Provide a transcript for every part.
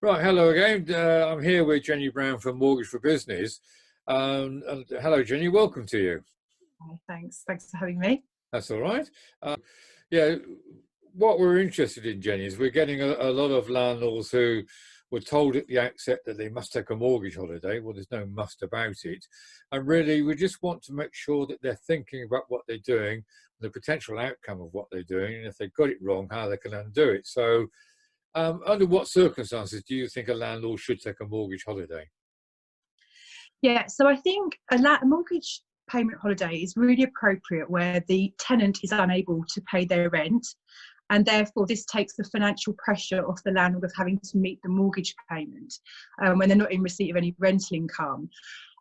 Right, hello again. I'm here with Jeni Browne from Mortgage for Business. And hello, Jenny. Welcome to you. Hi, thanks for having me. That's all right. Yeah, what we're interested in, Jenny, is we're getting a lot of landlords who were told at the outset that they must take a mortgage holiday. Well, there's no must about it. And really, we just want to make sure that they're thinking about what they're doing, the potential outcome of what they're doing, and if they've got it wrong, how they can undo it. So, under what circumstances do you think a landlord should take a mortgage holiday? Yeah, so I think a mortgage payment holiday is really appropriate where the tenant is unable to pay their rent, and therefore this takes the financial pressure off the landlord of having to meet the mortgage payment when they're not in receipt of any rental income.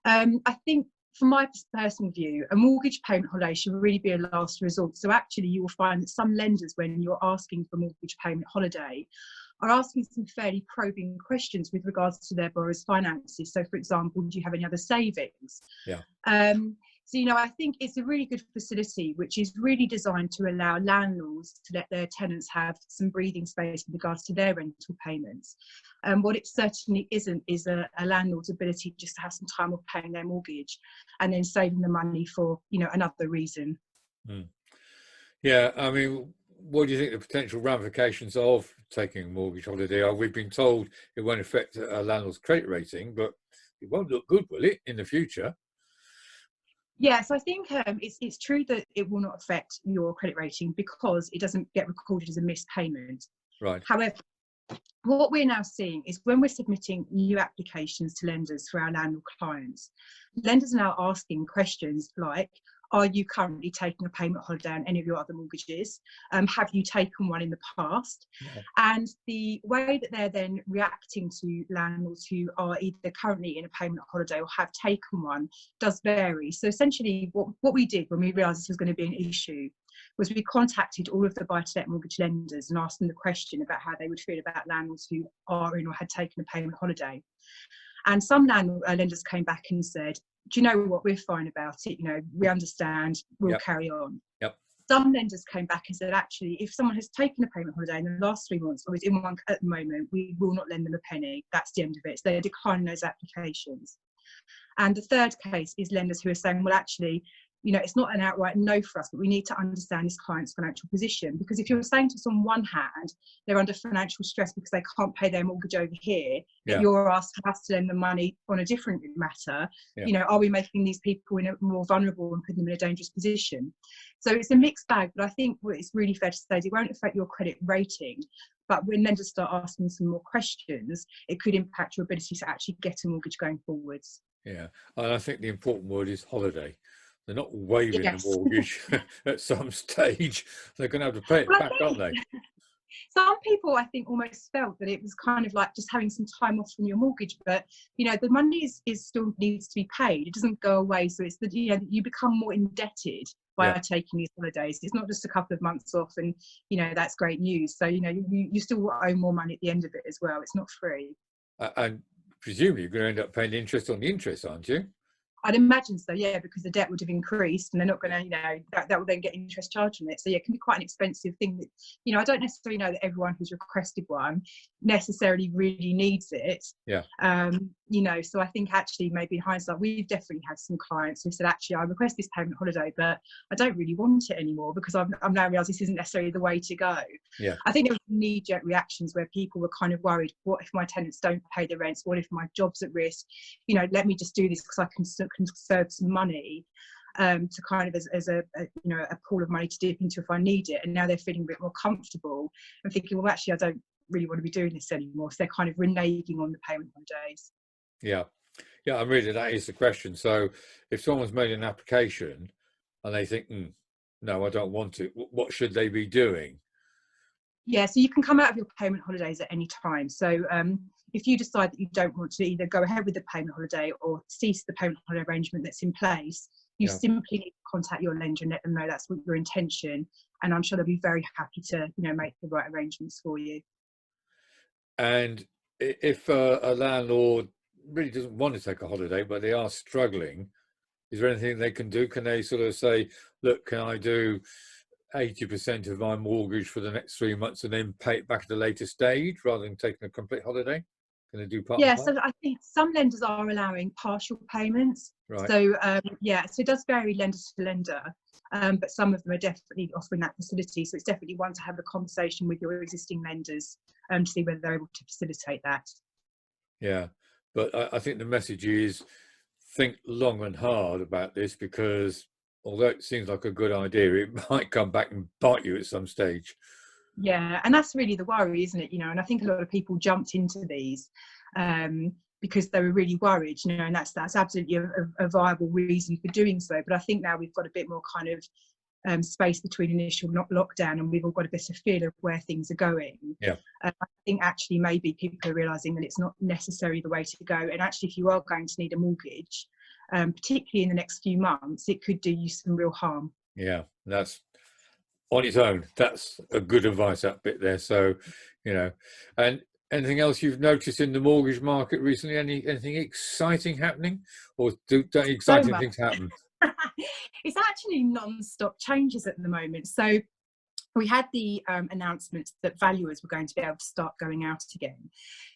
I think from my personal view, a mortgage payment holiday should really be a last resort. So actually you will find that some lenders, when you're asking for a mortgage payment holiday, are asking some fairly probing questions with regards to their borrower's finances. So for example, do you have any other savings? Yeah. So, I think it's a really good facility, which is really designed to allow landlords to let their tenants have some breathing space with regards to their rental payments. What it certainly isn't is a landlord's ability just to have some time off paying their mortgage and then saving the money for, another reason. Mm. Yeah, I mean, what do you think the potential ramifications of taking a mortgage holiday are? We've been told it won't affect a landlord's credit rating, but it won't look good, will it, in the future? Yeah, so I think it's true that it will not affect your credit rating because it doesn't get recorded as a missed payment. Right. However, what we're now seeing is when we're submitting new applications to lenders for our landlord clients, lenders are now asking questions like, are you currently taking a payment holiday on any of your other mortgages? Have you taken one in the past? Yeah. And the way that they're then reacting to landlords who are either currently in a payment holiday or have taken one does vary. So essentially what we did when we realised this was going to be an issue was we contacted all of the buy-to-let mortgage lenders and asked them the question about how they would feel about landlords who are in or had taken a payment holiday. And some lenders came back and said, do you know what, we're fine about it, we understand, we'll carry on. Yep. Some lenders came back and said, actually, if someone has taken a payment holiday in the last 3 months or is in one at the moment, we will not lend them a penny. That's the end of it. So they're declining those applications. And the third case is lenders who are saying, well, actually, it's not an outright no for us, but we need to understand this client's financial position. Because if you're saying to us on one hand, they're under financial stress because they can't pay their mortgage over here, but you're asking us to lend them money on a different matter, are we making these people more vulnerable and putting them in a dangerous position? So it's a mixed bag, but I think what it's really fair to say is it won't affect your credit rating. But when lenders start asking some more questions, it could impact your ability to actually get a mortgage going forwards. Yeah, and I think the important word is holiday. They're not waiving Yes. the mortgage at some stage. They're going to have to pay it back, aren't they? Some people, I think, almost felt that it was kind of like just having some time off from your mortgage, but the money is still needs to be paid. It doesn't go away, so it's that you become more indebted by taking these holidays. It's not just a couple of months off, and that's great news. So you still owe more money at the end of it as well. It's not free. And presumably, you're going to end up paying interest on the interest, aren't you? I'd imagine so, yeah, because the debt would have increased and they're not going to, that will then get interest charged on it. So, yeah, it can be quite an expensive thing that, I don't necessarily know that everyone who's requested one necessarily really needs it. Yeah. So I think actually maybe in hindsight, we've definitely had some clients who said, actually, I request this payment holiday, but I don't really want it anymore because I'm now realising this isn't necessarily the way to go. Yeah. I think there were knee-jerk reactions where people were kind of worried, what if my tenants don't pay the rents? What if my job's at risk? Let me just do this because I can conserve some money to kind of as a pool of money to dip into if I need it. And now they're feeling a bit more comfortable and thinking, well, actually, I don't really want to be doing this anymore. So they're kind of reneging on the payment holidays. Yeah. Yeah, and really that is the question. So if someone's made an application and they think, no, I don't want to, what should they be doing? Yeah, so you can come out of your payment holidays at any time. So if you decide that you don't want to either go ahead with the payment holiday or cease the payment holiday arrangement that's in place, you simply need to contact your lender and let them know that's what your intention. And I'm sure they'll be very happy to, make the right arrangements for you. And if a landlord really doesn't want to take a holiday, but they are struggling, is there anything they can do? Can they sort of say, look, can I do 80% of my mortgage for the next 3 months and then pay it back at a later stage rather than taking a complete holiday? Can they do part and Yeah, part? so I think some lenders are allowing partial payments. Right. So yeah, so it does vary lender to lender, but some of them are definitely offering that facility. So it's definitely one to have a conversation with your existing lenders to see whether they're able to facilitate that. Yeah, but I think the message is think long and hard about this, because although it seems like a good idea, it might come back and bite you at some stage. Yeah, and that's really the worry, isn't it? You know, and I think a lot of people jumped into these because they were really worried, you know, and that's absolutely a viable reason for doing so. But I think now we've got a bit more kind of space between initial lockdown, and we've all got a better feel of where things are going. Yeah. I think actually maybe people are realising that it's not necessarily the way to go. And actually, if you are going to need a mortgage, particularly in the next few months, it could do you some real harm. Yeah, that's on its own. That's a good advice, that bit there. So, you know, and anything else you've noticed in the mortgage market recently? Anything exciting happening, or don't So exciting much. things happen? It's actually non-stop changes at the moment. So we had the announcement that valuers were going to be able to start going out again.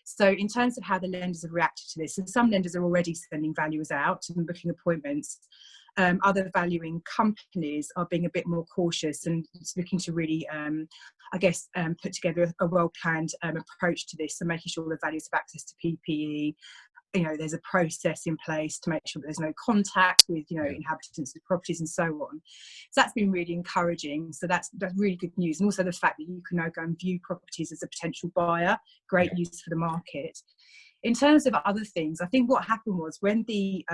So in terms of how the lenders have reacted to this, and some lenders are already sending valuers out and booking appointments. Other valuing companies are being a bit more cautious and looking to really, I guess, put together a well-planned approach to this, and making sure the valuers have access to PPE. You know, there's a process in place to make sure that there's no contact with, you know, inhabitants of properties and so on. So that's been really encouraging. So that's really good news. And also the fact that you can now go and view properties as a potential buyer, great news for the market. In terms of other things, I think what happened was when the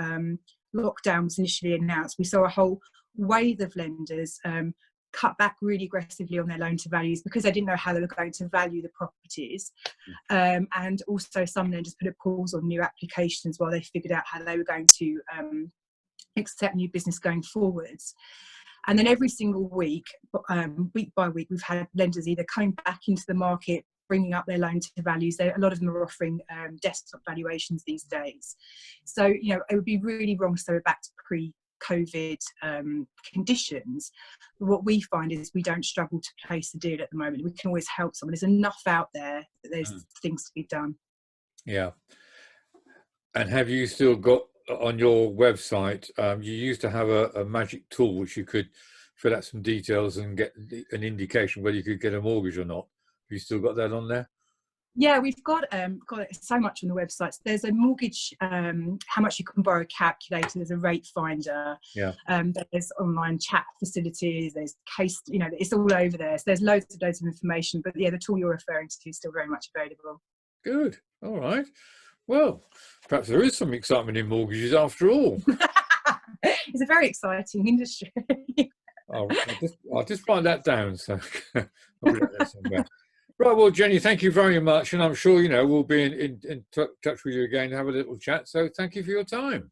lockdown was initially announced, we saw a whole wave of lenders cut back really aggressively on their loan to values because they didn't know how they were going to value the properties. And also some lenders put a pause on new applications while they figured out how they were going to accept new business going forwards. And then every single week, week by week, we've had lenders either coming back into the market, bringing up their loan to values. A lot of them are offering desktop valuations these days. So, you know, it would be really wrong to go back to pre-COVID conditions. What we find is we don't struggle to place a deal at the moment. We can always help someone. There's enough out there that there's things to be done. Yeah. And have you still got on your website, you used to have a magic tool which you could fill out some details and get an indication whether you could get a mortgage or not. Have you still got that on there? Yeah, we've got so much on the website. There's a mortgage, how much you can borrow calculator. There's a rate finder. Yeah. There's online chat facilities. There's case, you know, it's all over there. So there's loads of information. But yeah, the tool you're referring to is still very much available. Good. All right. Well, perhaps there is some excitement in mortgages after all. It's a very exciting industry. I'll just write that down. So I'll put it there somewhere. Right, well, Jenny, thank you very much. And I'm sure, you know, we'll be in touch with you again, have a little chat. So thank you for your time.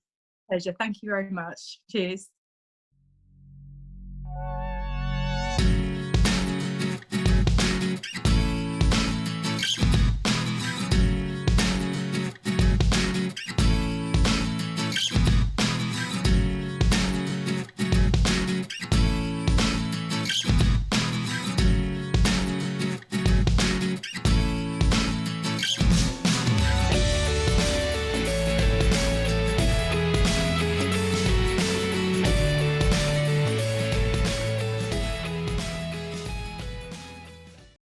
Pleasure. Thank you very much. Cheers.